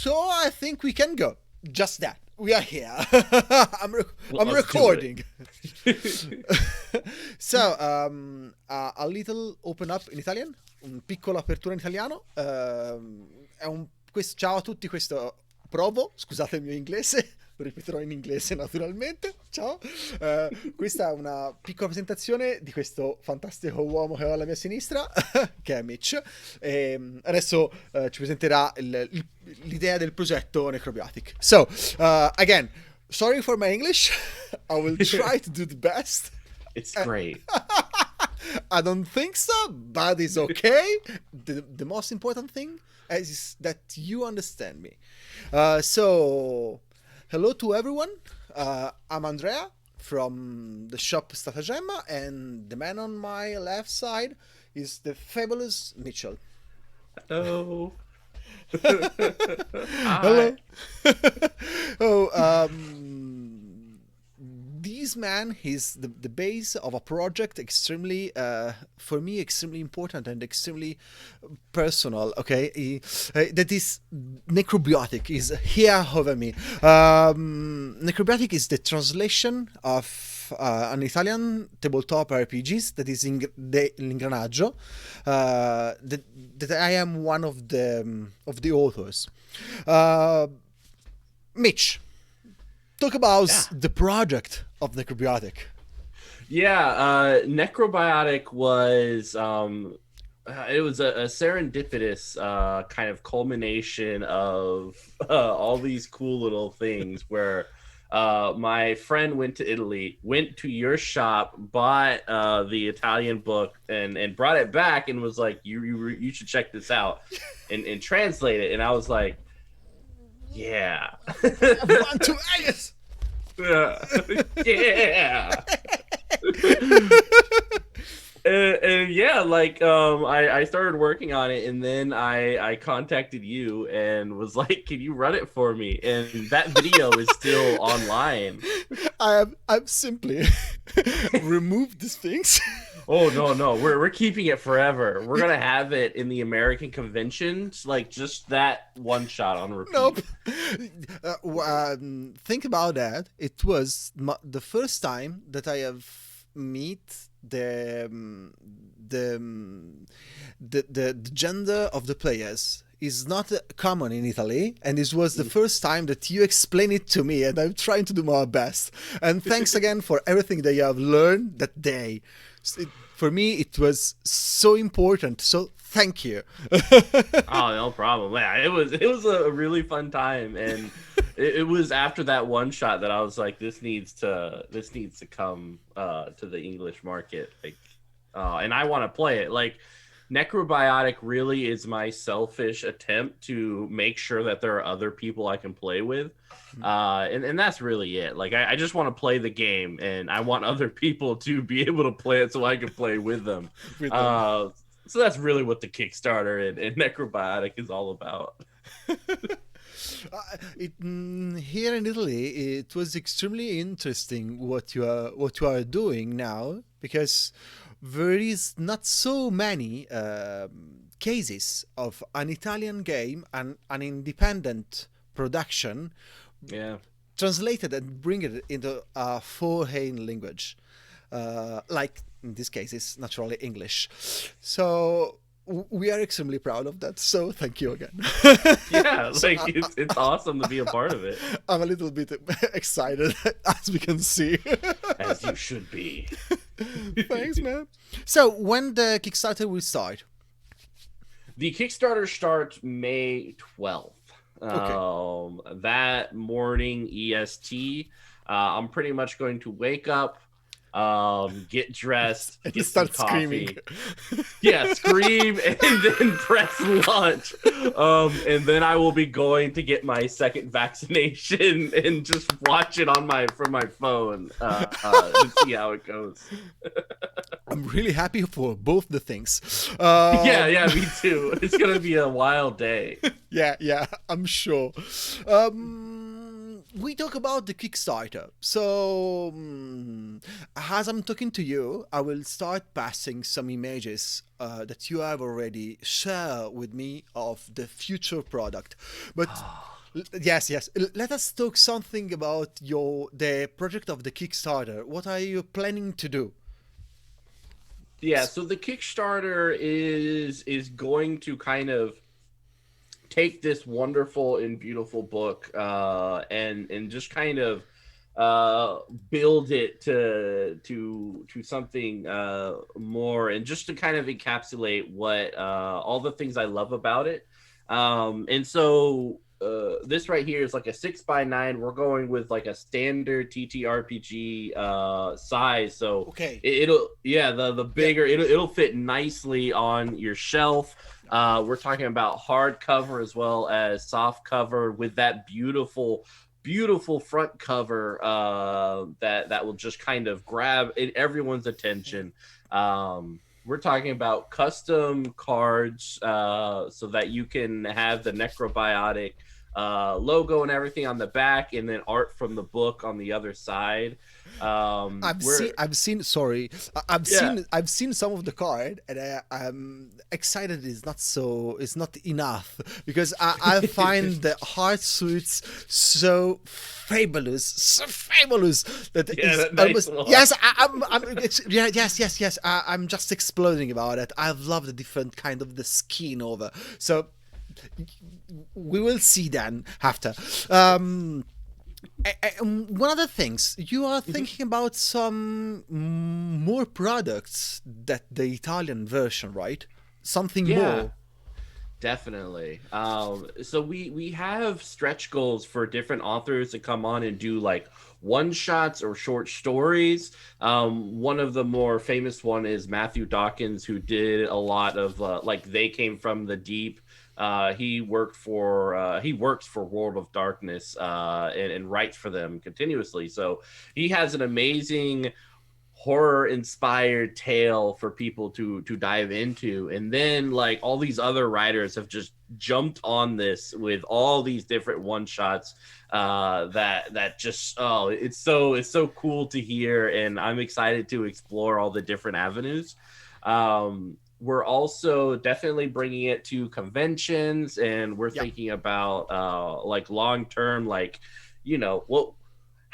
So I think we can go. Just that. We are here. I'm Let's recording. So, a little open up in Italian, un piccolo apertura in italiano. Ciao a tutti, questo provo, scusate il mio inglese, lo ripeterò in inglese naturalmente. Ciao. Questa è una piccola presentazione di questo fantastico uomo che ho alla mia sinistra, che è Mitch. E adesso ci presenterà l'idea del progetto Necrobiotic. So, again, sorry for my English. I will try to do the best. It's great. I don't think so, but it's okay. The most important thing is that you understand me. So, hello to everyone. I'm Andrea from the shop Statagemma, and the man on my left side is the fabulous Mitchell. Hello. Hello. This man is the base of a project extremely, for me, extremely important and extremely personal. Okay, that is Necrobiotic is here over me. Necrobiotic is the translation of an Italian tabletop RPGs that is L'Ingranaggio. That I am one of the authors. Mitch, talk about the project of Necrobiotic. Yeah, Necrobiotic was it was a serendipitous kind of culmination of all these cool little things where my friend went to Italy, went to your shop, bought the Italian book and brought it back and was like, you should check this out and translate it. And I was like, yeah. One, two, yes. Yeah. And yeah, like I started working on it, and then I contacted you and was like, "Can you run it for me?" And that video is still online. I've simply removed these things. Oh no, we're keeping it forever. We're gonna have it in the American conventions, like just that one shot on repeat. Nope. Think about that. It was the first time that I have met the gender of the players is not common in Italy, and this was the first time that you explained it to me, and I'm trying to do my best. And thanks again for everything that you have learned that day. For me, it was so important. So thank you. Oh, no problem. Yeah, it was a really fun time, and it was after that one shot that I was like, this needs to come to the English market, like, and I want to play it. Like, Necrobiotic really is my selfish attempt to make sure that there are other people I can play with, and that's really it. Like, I just want to play the game, and I want other people to be able to play it so I can play with them. So that's really what the Kickstarter and Necrobiotic is all about. Here in Italy, it was extremely interesting what you are doing now, because there is not so many cases of an Italian game and an independent production translated and bring it into a foreign language, like in this case it's naturally English. So we are extremely proud of that, so thank you again. Yeah, like it's awesome to be a part of it. I'm a little bit excited, as we can see. As you should be. Thanks, man. So when the Kickstarter will start? The Kickstarter starts May 12th. Okay. That morning EST, I'm pretty much going to wake up, get dressed, and get start some coffee. Screaming. Yeah, scream and then press launch. And then I will be going to get my second vaccination and just watch it from my phone to see how it goes. I'm really happy for both the things. Yeah, me too. It's gonna be a wild day. Yeah, I'm sure. we talk about the Kickstarter. So, as I'm talking to you, I will start passing some images that you have already shared with me of the future product. But yes, yes. Let us talk something about the project of the Kickstarter. What are you planning to do? Yeah, so the Kickstarter is going to kind of take this wonderful and beautiful book and just kind of build it to something more, and just to kind of encapsulate what all the things I love about it. And so this right here is like a 6x9. We're going with like a standard TTRPG size, so Okay. it'll yeah, the bigger, it'll fit nicely on your shelf. We're talking about hardcover as well as soft cover, with that beautiful front cover that will just kind of grab everyone's attention. We're talking about custom cards so that you can have the Necrobiotic logo and everything on the back, and then art from the book on the other side. I've seen. Sorry, I've Yeah. I've seen some of the card, and I'm excited. It's not enough because I find the heart suits so fabulous that Yeah, is that nice almost. little Yes, yes. I'm just exploding about it. I love the different kind of the skin over. So we will see then after. One of the things you are thinking about some more products that the Italian version, right? Something Yeah. more. Definitely. So we have stretch goals for different authors to come on and do like one shots or short stories. One of the more famous one is Matthew Dawkins, who did a lot of like They Came from the Deep. He works for World of Darkness and writes for them continuously. So he has an amazing horror inspired tale for people to dive into, and then like all these other writers have just jumped on this with all these different one shots that just it's so cool to hear, and I'm excited to explore all the different avenues. We're also definitely bringing it to conventions, and we're thinking about like long term, like, you know, what,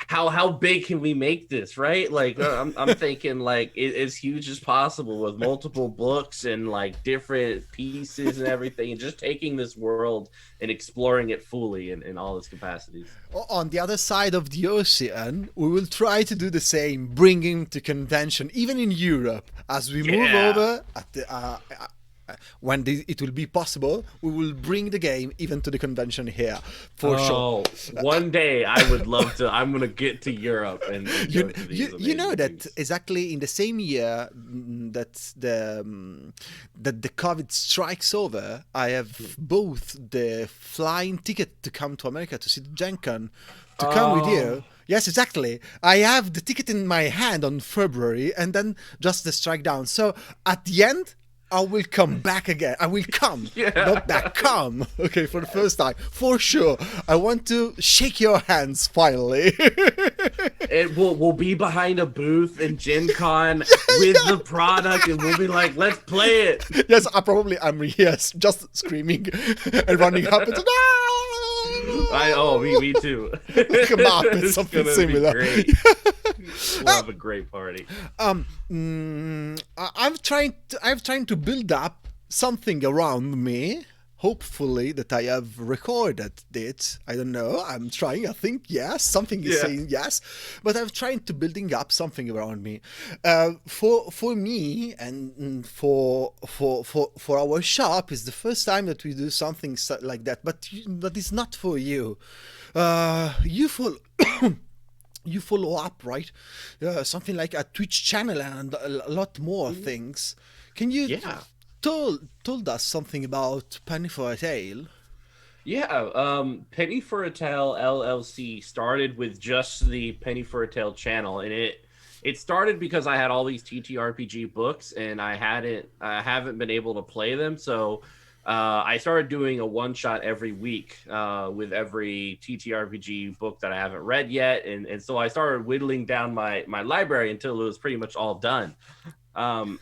how big can we make this, right? Like I'm thinking like as huge as possible, with multiple books and like different pieces and everything, and just taking this world and exploring it fully in all its capacities. On the other side of the ocean, we will try to do the same, bring him to convention, even in Europe. As we move over at the, when it will be possible, we will bring the game even to the convention here, for sure. One day I would love to. I'm gonna get to Europe and you know that things. exactly in the same year that the COVID strikes over, I have both the flying ticket to come to America to see the Gen Con, to come with you. Yes, exactly. I have the ticket in my hand on February, and then just the strike down. So at the end, I will come back again. I will come. Not back, come. Okay, for the first time. For sure. I want to shake your hands finally. And we'll be behind a booth in Gen Con with the product, and we'll be like, let's play it. Yes, I'm yes, just screaming and running up and Me too. Come up with something similar. We'll have a great party. I've trying to build up something around me. Hopefully that I have recorded it. I don't know. I'm trying. I think yes. Something is saying yes, but I'm trying to building up something around me. For me and for our shop is the first time that we do something like that. But it's not for you. You follow. You follow up, right? Something like a Twitch channel and a lot more things. Can you told us something about Penny for a Tale? Yeah, Penny for a Tale LLC started with just the Penny for a Tale channel, and it started because I had all these TTRPG books and I haven't been able to play them. So I started doing a one shot every week with every TTRPG book that I haven't read yet, and so I started whittling down my library until it was pretty much all done. Um,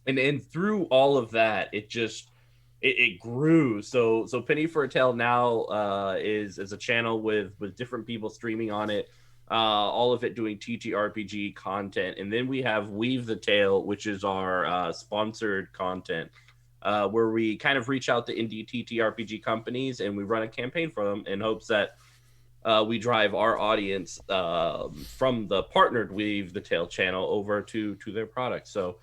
and through all of that, it grew. So Penny for a Tale now is a channel with different people streaming on it. All of it doing TTRPG content, and then we have Weave the Tale, which is our sponsored content, where we kind of reach out to indie TTRPG companies and we run a campaign for them in hopes that we drive our audience from the partnered Weave the Tale channel over to their product. So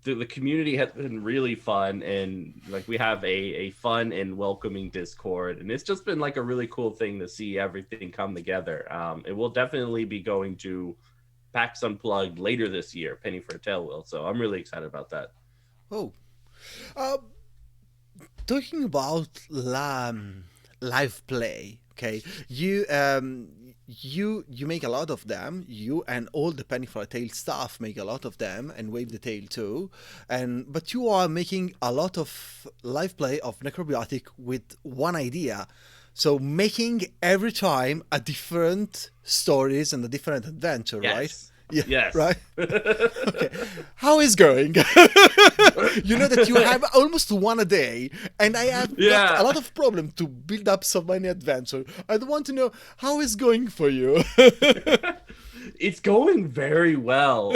the community has been really fun, and like we have a fun and welcoming Discord, and it's just been like a really cool thing to see everything come together. It will definitely be going to PAX Unplugged later this year. Penny for a Tale will, so I'm really excited about that. Oh, uh, talking about live play. Okay, you make a lot of them. You and all the Penny for a Tale staff make a lot of them, and Wave the Tale too. But you are making a lot of live play of Necrobiotic with one idea. So making every time a different stories and a different adventure, Yes. right? Yeah, Yes. right. Okay. How is going? You know that you have almost one a day, and I have got a lot of problem to build up so many adventure. I want to know how is going for you. It's going very well.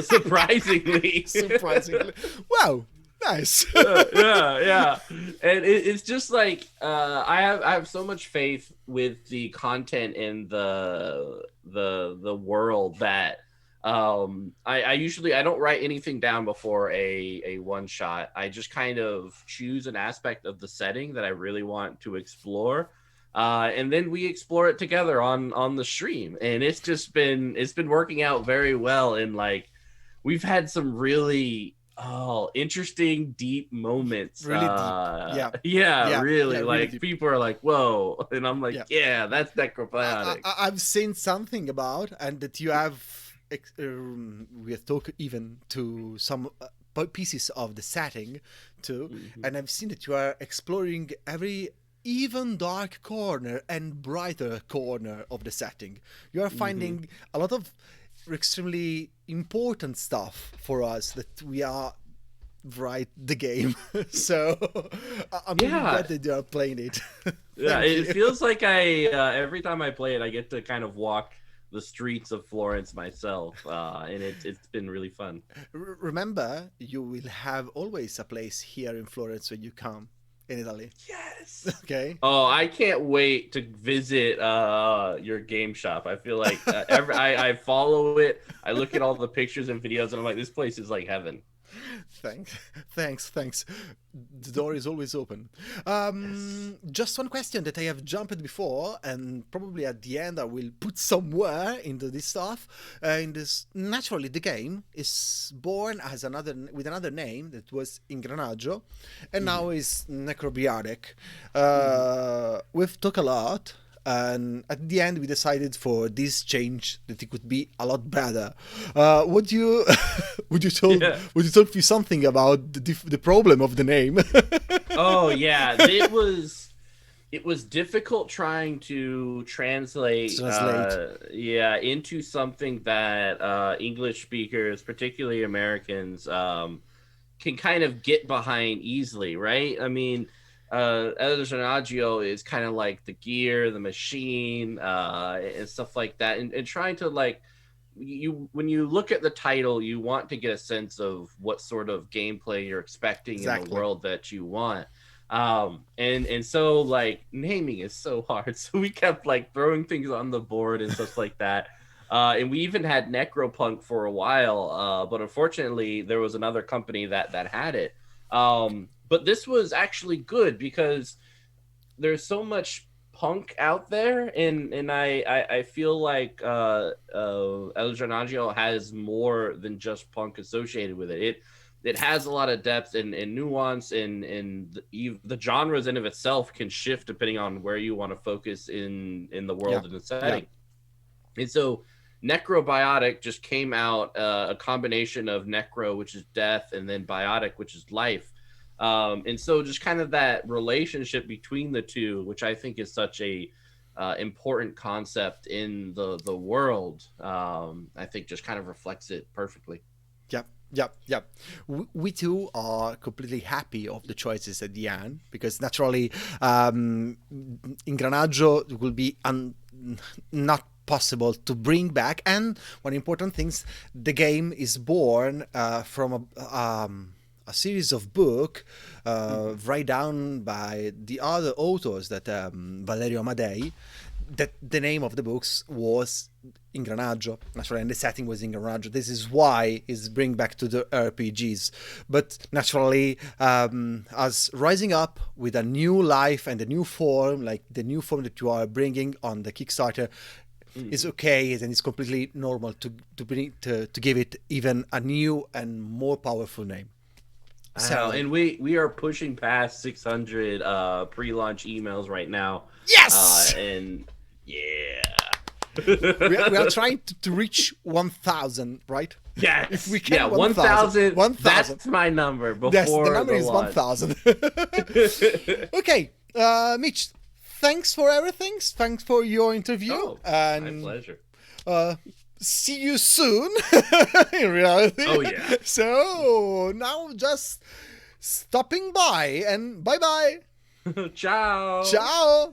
Surprisingly. Surprisingly, wow, nice. Yeah. And it's just like I have so much faith with the content in the world that I usually I don't write anything down before a one shot. I just kind of choose an aspect of the setting that I really want to explore. And then we explore it together on the stream, and it's been working out very well. And like we've had some really interesting deep moments. Really deep. Yeah, Really, really like deep. people are like, whoa, and I'm like, yeah, that's necrobiotic. I've seen something about, and that you have we have talked even to some pieces of the setting too, and I've seen that you are exploring every even dark corner and brighter corner of the setting. You are finding a lot of extremely important stuff for us that we are write the game. So I'm really glad that you are playing it. Yeah, it feels like I every time I play it, I get to kind of walk the streets of Florence myself, and it's been really fun. Remember, you will have always a place here in Florence when you come in Italy. Yes. Okay. Oh, I can't wait to visit your game shop. I feel like I follow it. I look at all the pictures and videos, and I'm like, this place is like heaven. Thanks. The door is always open. Just one question that I have jumped before, and probably at the end I will put somewhere into this stuff. In this, naturally, the game is born as with another name that was Ingranaggio, and now is Necrobiotic. We've talked a lot. And at the end, we decided for this change that it could be a lot better. Would you tell me something about the problem of the name? Oh yeah, it was difficult trying to translate. Into something that English speakers, particularly Americans, can kind of get behind easily, right? I mean, El is kind of like the gear, the machine, and stuff like that. And trying to like when you look at the title, you want to get a sense of what sort of gameplay you're expecting in the world that you want. And so like naming is so hard. So we kept like throwing things on the board and stuff like that. And we even had Necropunk for a while, but unfortunately there was another company that had it. But this was actually good because there's so much punk out there, and I feel like El Giornaggio has more than just punk associated with it. It has a lot of depth and nuance, and the genres in of itself can shift depending on where you want to focus in the world and the setting. And so Necrobiotic just came out, a combination of necro, which is death, and then biotic, which is life. And so just kind of that relationship between the two, which I think is such a important concept in the world, I think just kind of reflects it perfectly. Yep. We too are completely happy of the choices at the end, because naturally, Ingranaggio will be not possible to bring back. And one important thing, the game is born from a series of book write down by the other authors, that Valerio Amadei, that the name of the books was Ingranaggio, naturally, and the setting was Ingranaggio. This is why it's bring back to the RPGs. But naturally, as rising up with a new life and a new form, like the new form that you are bringing on the Kickstarter, is okay, and it's completely normal to give it even a new and more powerful name. So, and we are pushing past 600 pre-launch emails right now. Yes, and yeah. we are trying to reach 1,000, right? Yes. If we can, 1,000. That's my number. Before the number is 1,000. Okay, Mitch, thanks for everything. Thanks for your interview. Oh, and my pleasure. See you soon. In reality. Oh yeah. So now just stopping by, and bye bye. Ciao. Ciao.